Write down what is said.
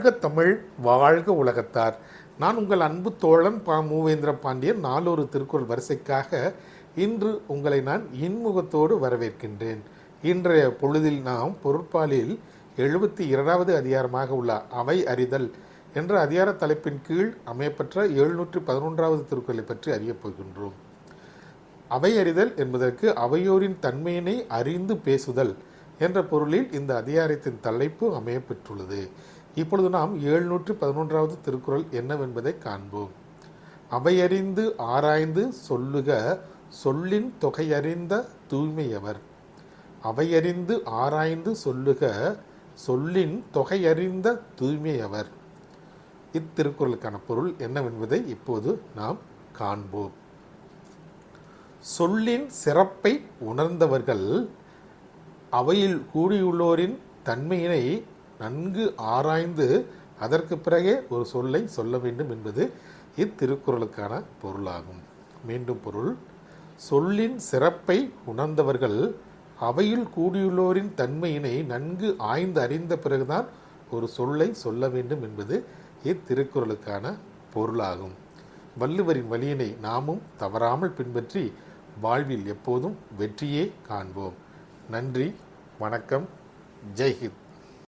வாழ்க தமிழ், வாழ்க உலகத்தார். நான் உங்கள் அன்பு தோழன் மூவேந்திர பாண்டியன். நாளொரு திருக்குறள் வரிசைக்காக இன்று உங்களை நான் இன்முகத்தோடு வரவேற்கின்றேன். இன்றைய பொழுதில் நாம் பொருட்பாலில் 72வது அதிகாரமாக உள்ள அவை அறிதல் என்ற அதிகார தலைப்பின் கீழ் அமையப்பெற்ற 711வது திருக்குறளை பற்றி அறியப் போகின்றோம். அவை அறிதல் என்பதற்கு அவையோரின் தன்மையினை அறிந்து பேசுதல் என்ற பொருளில் இந்த அதிகாரத்தின் தலைப்பு அமையப்பெற்றுள்ளது. இப்பொழுது நாம் 711வது திருக்குறள் என்னவென்பதை காண்போம். அவையறிந்து ஆராய்ந்து சொல்லுக சொல்லின் தொகையறிந்த தூய்மையவர். அவையறிந்து ஆராய்ந்து சொல்லுக சொல்லின் தொகையறிந்த தூய்மையவர். இத்திருக்குறளுக்கான பொருள் என்னவென்பதை இப்போது நாம் காண்போம். சொல்லின் சிறப்பை உணர்ந்தவர்கள் அவையில் கூடியுள்ளோரின் தன்மையினை நன்கு ஆராய்ந்து அதற்கு பிறகே ஒரு சொல்லை சொல்ல வேண்டும் என்பது இத்திருக்குறளுக்கான பொருளாகும். மீண்டும் பொருள்: சொல்லின் சிறப்பை உணர்ந்தவர்கள் அவையில் கூடியுள்ளோரின் தன்மையினை நன்கு ஆய்ந்து அறிந்த பிறகுதான் ஒரு சொல்லை சொல்ல வேண்டும் என்பது இத்திருக்குறளுக்கான பொருளாகும். வள்ளுவரின் வழியினை நாமும் தவறாமல் பின்பற்றி வாழ்வில் எப்போதும் வெற்றியே காண்போம். நன்றி, வணக்கம், ஜெய்ஹிந்த்.